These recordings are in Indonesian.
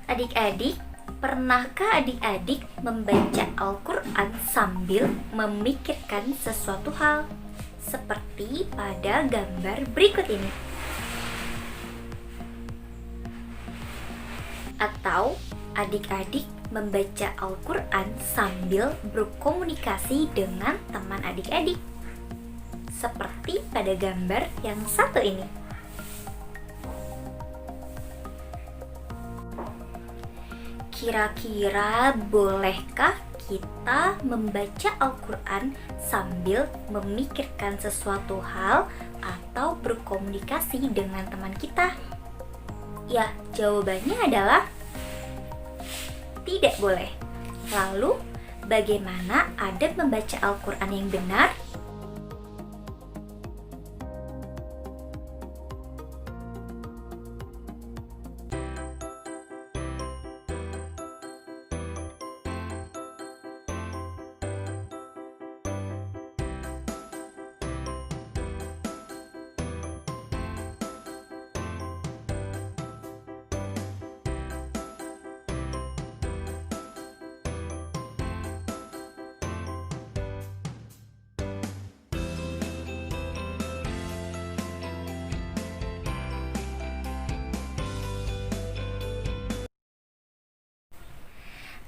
Adik-adik, pernahkah adik-adik membaca Al-Quran sambil memikirkan sesuatu hal? Seperti pada gambar berikut ini. Atau adik-adik membaca Al-Quran sambil berkomunikasi dengan teman adik-adik, seperti pada gambar yang satu ini. Kira-kira bolehkah kita membaca Al-Quran sambil memikirkan sesuatu hal atau berkomunikasi dengan teman kita? Ya, jawabannya adalah tidak boleh. Lalu, bagaimana adab membaca Al-Quran yang benar?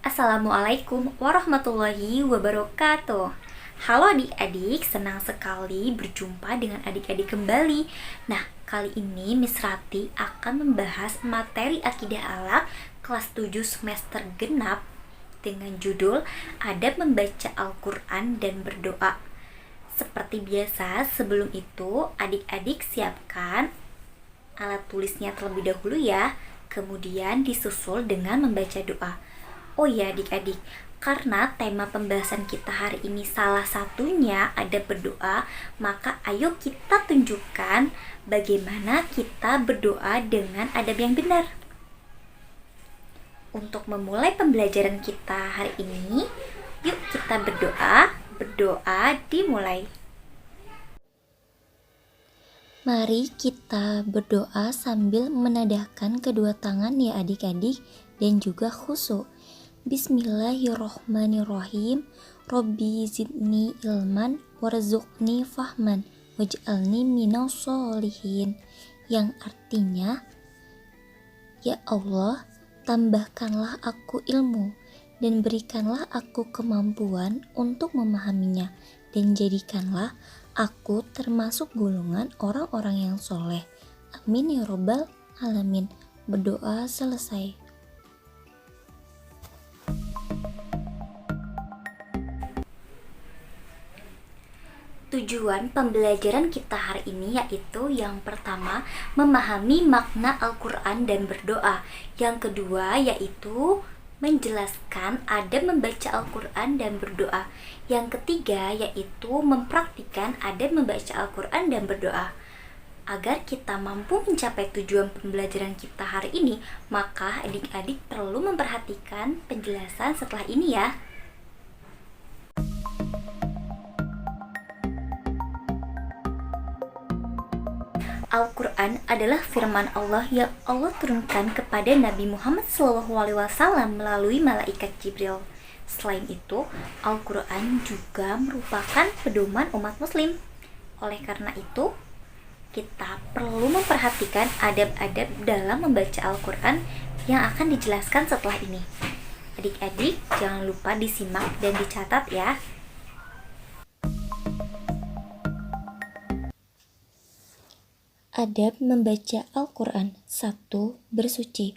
Assalamualaikum warahmatullahi wabarakatuh. Halo adik-adik, senang sekali berjumpa dengan adik-adik kembali. Nah, kali ini Miss Rati akan membahas materi akidah akhlak kelas 7 semester genap dengan judul Adab Membaca Al-Quran dan Berdoa. Seperti biasa, sebelum itu adik-adik siapkan alat tulisnya terlebih dahulu ya. Kemudian disusul dengan membaca doa. Oh ya adik-adik, karena tema pembahasan kita hari ini salah satunya ada berdoa, maka ayo kita tunjukkan bagaimana kita berdoa dengan adab yang benar. Untuk memulai pembelajaran kita hari ini, yuk kita berdoa. Berdoa dimulai. Mari kita berdoa sambil menadahkan kedua tangan ya adik-adik dan juga khusyuk. Bismillahirrohmanirrohim. Robbi zidni ilman warzuqni fahman waj'alni minas sholihin. Yang artinya, ya Allah, tambahkanlah aku ilmu dan berikanlah aku kemampuan untuk memahaminya, dan jadikanlah aku termasuk golongan orang-orang yang soleh. Amin ya robbal alamin. Berdoa selesai. Tujuan pembelajaran kita hari ini yaitu yang pertama, memahami makna Al-Quran dan berdoa. Yang kedua yaitu menjelaskan adab membaca Al-Quran dan berdoa. Yang ketiga yaitu mempraktikkan adab membaca Al-Quran dan berdoa. Agar kita mampu mencapai tujuan pembelajaran kita hari ini, maka adik-adik perlu memperhatikan penjelasan setelah ini ya. Al-Quran adalah firman Allah yang Allah turunkan kepada Nabi Muhammad SAW melalui malaikat Jibril. Selain itu, Al-Quran juga merupakan pedoman umat muslim. Oleh karena itu, kita perlu memperhatikan adab-adab dalam membaca Al-Quran yang akan dijelaskan setelah ini. Adik-adik, jangan lupa disimak dan dicatat ya. Adab membaca Al-Quran. 1. Bersuci.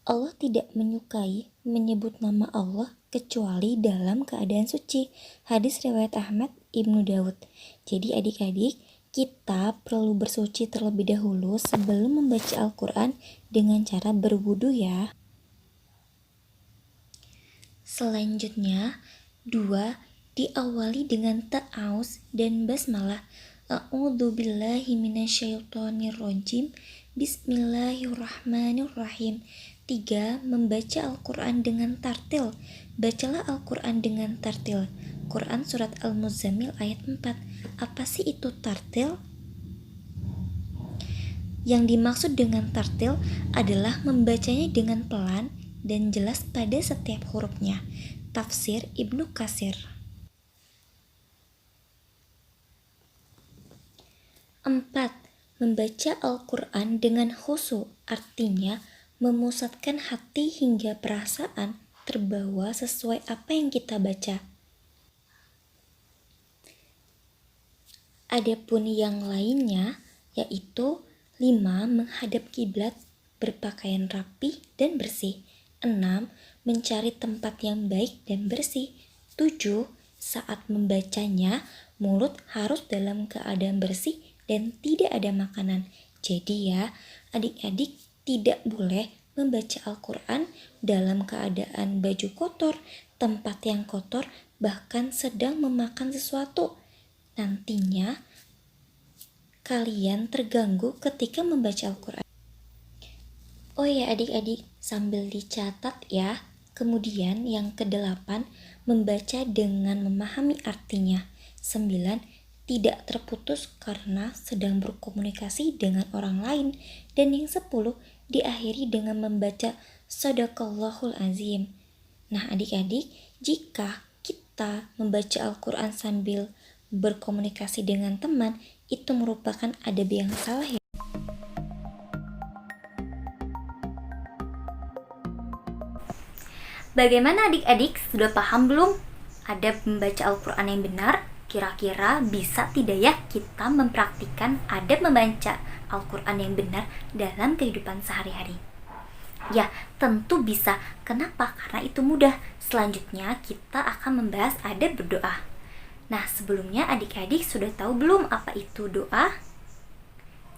Allah tidak menyukai menyebut nama Allah kecuali dalam keadaan suci. Hadis riwayat Ahmad Ibnu Daud. Jadi adik-adik, kita perlu bersuci terlebih dahulu sebelum membaca Al-Quran dengan cara berwudu ya. Selanjutnya, 2. Diawali dengan ta'awuz dan basmalah. A'udzubillahi minasyaitonirrajim. Bismillahirrahmanirrahim. 3. Membaca Al-Quran dengan tartil. Bacalah Al-Quran dengan tartil. Quran Surat Al-Muzammil ayat 4. Apa sih itu tartil? Yang dimaksud dengan tartil adalah membacanya dengan pelan dan jelas pada setiap hurufnya. Tafsir Ibnu Katsir. 4. Membaca Al-Quran dengan khusyuk, artinya memusatkan hati hingga perasaan terbawa sesuai apa yang kita baca. Adapun yang lainnya yaitu 5. Menghadap kiblat, berpakaian rapi dan bersih. 6. Mencari tempat yang baik dan bersih. 7. Saat membacanya, mulut harus dalam keadaan bersih dan tidak ada makanan. Jadi ya, adik-adik tidak boleh membaca Al-Quran dalam keadaan baju kotor, tempat yang kotor, bahkan sedang memakan sesuatu. Nantinya kalian terganggu ketika membaca Al-Quran. Oh ya adik-adik, sambil dicatat ya. Kemudian yang ke-8, membaca dengan memahami artinya. 9. Tidak terputus karena sedang berkomunikasi dengan orang lain. Dan yang 10, diakhiri dengan membaca Shadaqallahul Azim. Nah adik-adik, jika kita membaca Al-Quran sambil berkomunikasi dengan teman, itu merupakan adab yang salah ya. Bagaimana adik-adik, sudah paham belum adab membaca Al-Quran yang benar? Kira-kira bisa tidak ya kita mempraktikkan adab membaca Al-Quran yang benar dalam kehidupan sehari-hari? Ya, tentu bisa. Kenapa? Karena itu mudah. Selanjutnya kita akan membahas adab berdoa. Nah, sebelumnya adik-adik sudah tahu belum apa itu doa?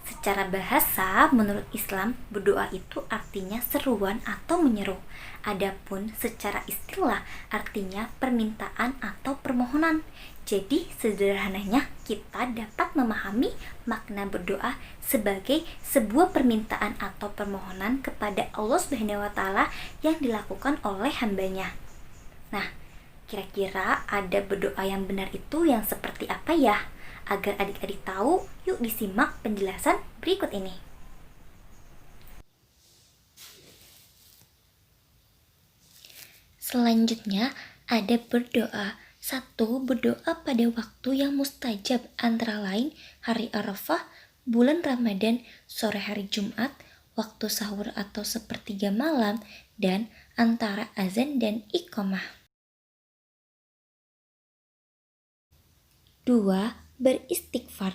Secara bahasa, menurut Islam, berdoa itu artinya seruan atau menyeru. Adapun secara istilah, artinya permintaan atau permohonan. Jadi, sederhananya kita dapat memahami makna berdoa sebagai sebuah permintaan atau permohonan kepada Allah Subhanahu wa Ta'ala yang dilakukan oleh hambanya. Nah, kira-kira adab berdoa yang benar itu yang seperti apa ya? Agar adik-adik tahu, yuk disimak penjelasan berikut ini. Selanjutnya, adab berdoa. 1. Berdoa pada waktu yang mustajab, antara lain hari Arafah, bulan Ramadan, sore hari Jumat, waktu sahur atau sepertiga malam, dan antara azan dan iqamah. 2. Beristighfar,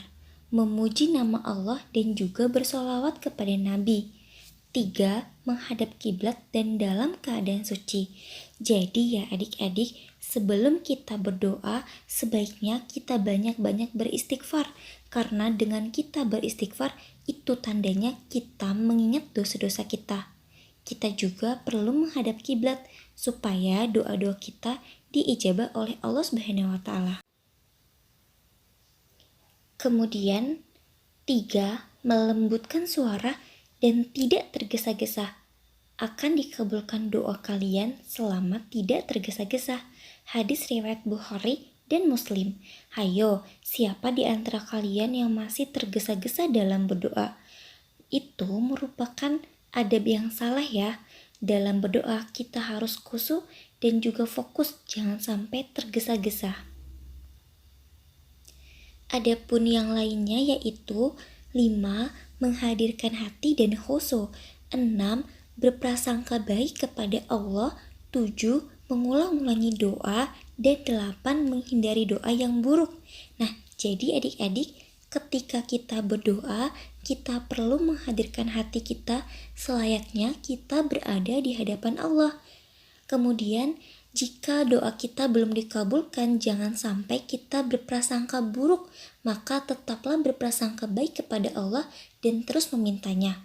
memuji nama Allah dan juga bersolawat kepada Nabi. 3. Menghadap kiblat dan dalam keadaan suci. Jadi ya adik-adik, sebelum kita berdoa, sebaiknya kita banyak-banyak beristighfar. Karena dengan kita beristighfar, itu tandanya kita mengingat dosa-dosa kita. Kita juga perlu menghadap kiblat, supaya doa-doa kita diijabah oleh Allah Subhanahu wa Ta'ala. Kemudian, 3. Melembutkan suara dan tidak tergesa-gesa. Akan dikabulkan doa kalian selama tidak tergesa-gesa. Hadis riwayat Bukhari dan Muslim. Hayo, siapa di antara kalian yang masih tergesa-gesa dalam berdoa? Itu merupakan adab yang salah ya. Dalam berdoa kita harus khusyuk dan juga fokus, jangan sampai tergesa-gesa. Adapun yang lainnya yaitu 5. Menghadirkan hati dan khusyuk. 6. Berprasangka baik kepada Allah. 7. Mengulang-ulangi doa. Dan 8. Menghindari doa yang buruk. Nah, jadi adik-adik, ketika kita berdoa, kita perlu menghadirkan hati kita selayaknya kita berada di hadapan Allah. Kemudian, jika doa kita belum dikabulkan, jangan sampai kita berprasangka buruk, maka tetaplah berprasangka baik kepada Allah dan terus memintanya.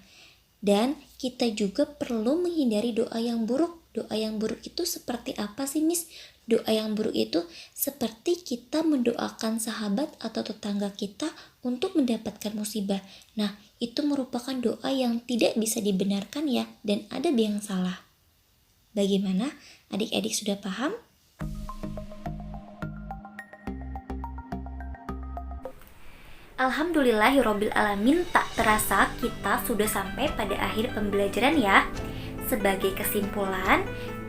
Dan kita juga perlu menghindari doa yang buruk. Doa yang buruk itu seperti apa sih, Miss? Doa yang buruk itu seperti kita mendoakan sahabat atau tetangga kita untuk mendapatkan musibah. Nah, itu merupakan doa yang tidak bisa dibenarkan ya, dan ada yang salah. Bagaimana? Adik-adik sudah paham? Alhamdulillahirobbilalamin, tak terasa kita sudah sampai pada akhir pembelajaran ya. Sebagai kesimpulan,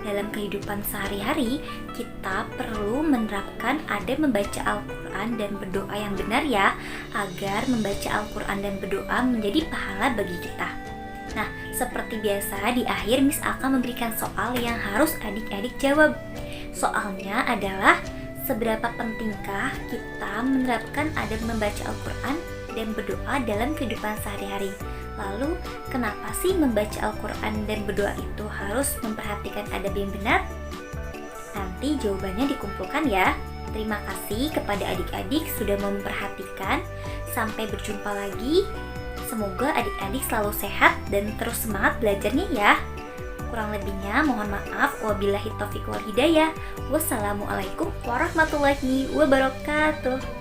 dalam kehidupan sehari-hari, kita perlu menerapkan adab membaca Al-Quran dan berdoa yang benar ya, agar membaca Al-Quran dan berdoa menjadi pahala bagi kita. Nah, seperti biasa di akhir Miss akan memberikan soal yang harus adik-adik jawab. Soalnya adalah, seberapa pentingkah kita menerapkan adab membaca Al-Quran dan berdoa dalam kehidupan sehari-hari? Lalu, kenapa sih membaca Al-Quran dan berdoa itu harus memperhatikan adab yang benar? Nanti jawabannya dikumpulkan ya. Terima kasih kepada adik-adik sudah memperhatikan. Sampai berjumpa lagi. Semoga adik-adik selalu sehat dan terus semangat belajarnya ya. Kurang lebihnya mohon maaf. Wabillahi taufiq wal hidayah. Wassalamualaikum warahmatullahi wabarakatuh.